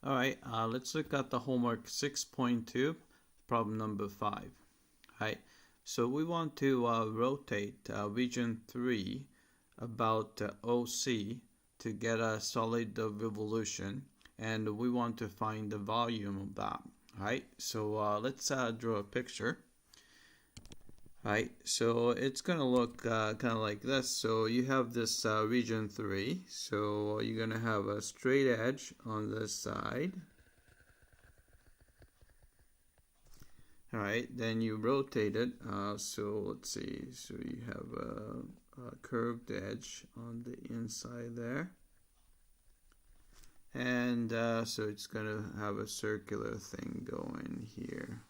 Alright, let's look at the homework 6.2, problem number 5. Alright, so we want to rotate region 3 about OC to get a solid revolution, and we want to find the volume of that. Alright, so let's draw a picture. Right, so it's gonna look kind of like this. So you have this region 3, so you're gonna have a straight edge on this side. All right, then you rotate it. So let's see, so you have a curved edge on the inside there, and so it's gonna have a circular thing going here.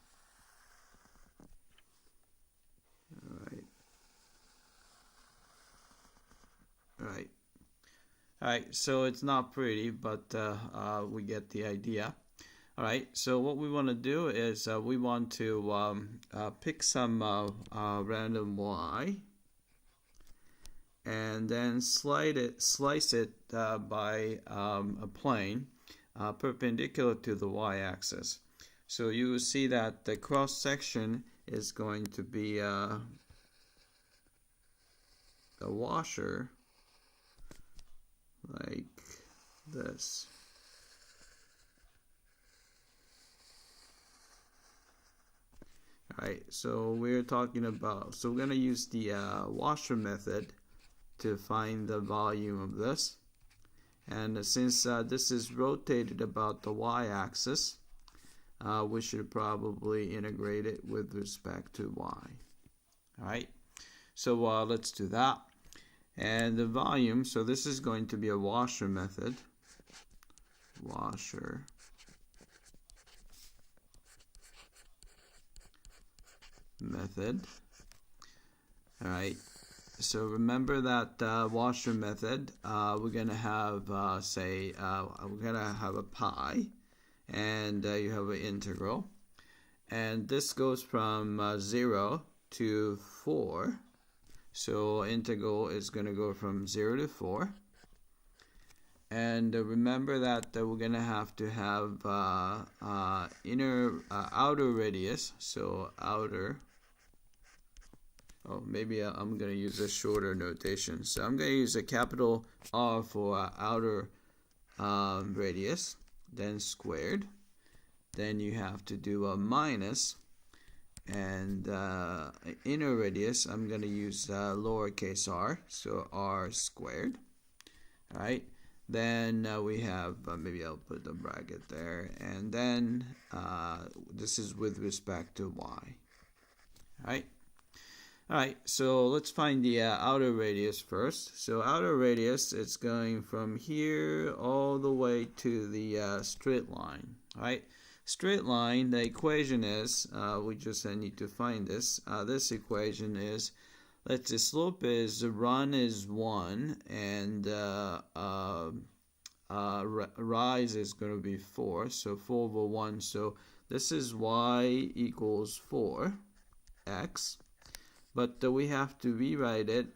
Alright, so it's not pretty, but we get the idea. Alright, so what we want to do is we want to pick some random y and then slice it by a plane perpendicular to the y-axis. So you will see that the cross section is going to be a washer like this. Alright, so we're talking about, so we're going to use the washer method to find the volume of this. And since this is rotated about the y-axis, we should probably integrate it with respect to y. Alright, so let's do that. And the volume, so this is going to be a washer method. Washer method. Alright, so remember that washer method, we're going to have, we're going to have a pi, and you have an integral. And this goes from 0 to 4. So integral is going to go from 0 to 4. And remember that we're going to have outer radius. So outer, maybe I'm going to use a shorter notation. So I'm going to use a capital R for outer radius, then squared. Then you have to do a minus. And inner radius, I'm going to use lowercase r, so r squared. Alright, then we have, maybe I'll put the bracket there, and then this is with respect to y. Alright, so let's find the outer radius first. So outer radius, it's going from here all the way to the straight line. Alright. Straight line, the equation is, we just need to find this. This equation is, let's say slope is, run is 1, and rise is going to be 4. So 4 over 1. So this is y equals 4x. But we have to rewrite it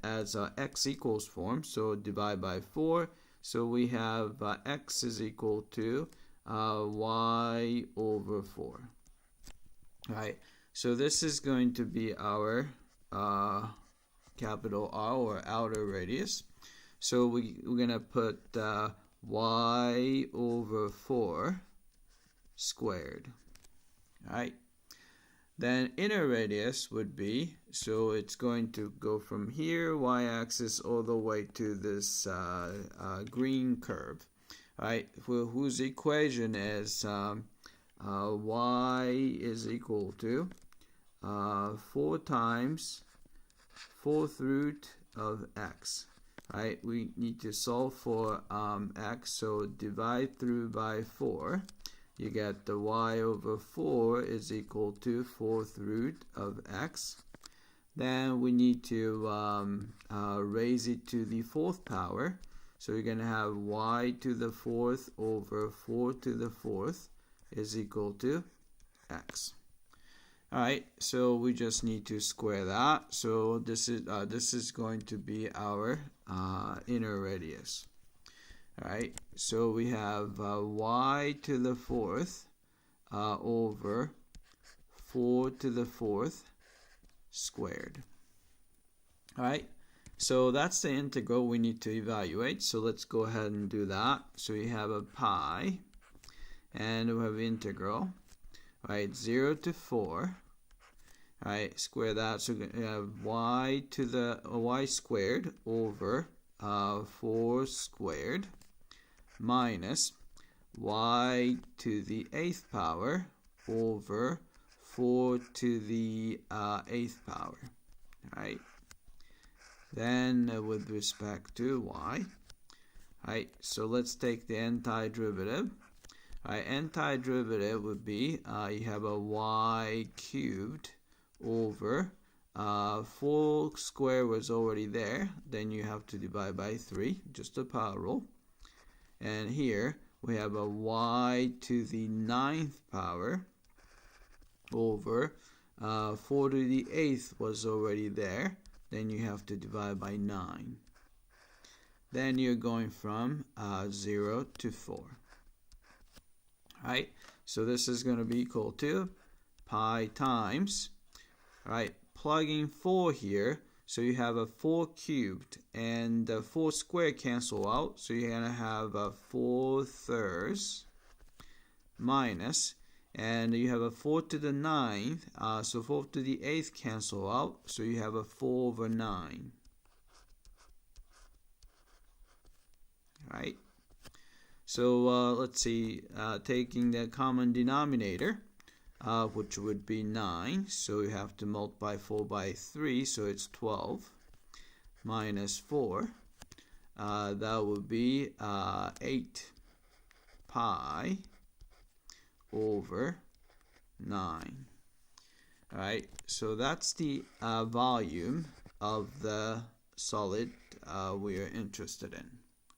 as x equals form. So divide by 4. So we have x is equal to y over 4. Alright, so this is going to be our capital R, or outer radius. So we're going to put y over 4 squared. Alright. Then inner radius would be, so it's going to go from here, y-axis, all the way to this green curve, right? Whose equation is y is equal to 4 times 4th root of x, right? We need to solve for x, so divide through by 4. You get the y over 4 is equal to 4th root of x. Then we need to raise it to the 4th power. So you're going to have y to the 4th over 4 to the 4th is equal to x. Alright, so we just need to square that. So this is going to be our inner radius. All right, so we have y to the fourth over 4 to the fourth squared. All right, so that's the integral we need to evaluate. So let's go ahead and do that. So we have a pi, and we have integral, right, 0 to 4. All right, square that. So we have y to the y squared over 4 squared minus y to the 8th power over 4 to the 8th power. All right. Then with respect to y, all right, so let's take the antiderivative. All right, antiderivative would be you have a y cubed over 4 square was already there, then you have to divide by 3, just a power rule. And here we have a y to the 9th power over 4 to the 8th was already there, then you have to divide by 9. Then you're going from 0 to 4. Alright, so this is going to be equal to pi times, alright, plugging 4 here, so you have a 4 cubed, and 4 squared cancel out, so you're going to have a 4 thirds minus, and you have a 4 to the 9th, so 4 to the 8th cancel out, so you have a 4 over 9. Alright, so let's see, taking the common denominator, which would be 9, so you have to multiply 4 by 3, so it's 12, minus 4, that would be 8 pi over 9. Alright, so that's the volume of the solid we are interested in.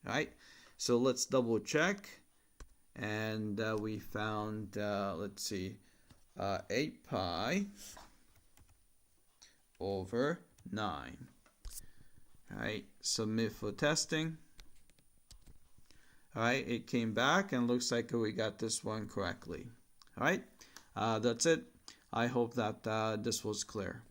Alright, so let's double check, and we found, let's see, 8 pi over 9. Alright, submit for testing. Alright, it came back and looks like we got this one correctly. Alright, that's it. I hope that this was clear.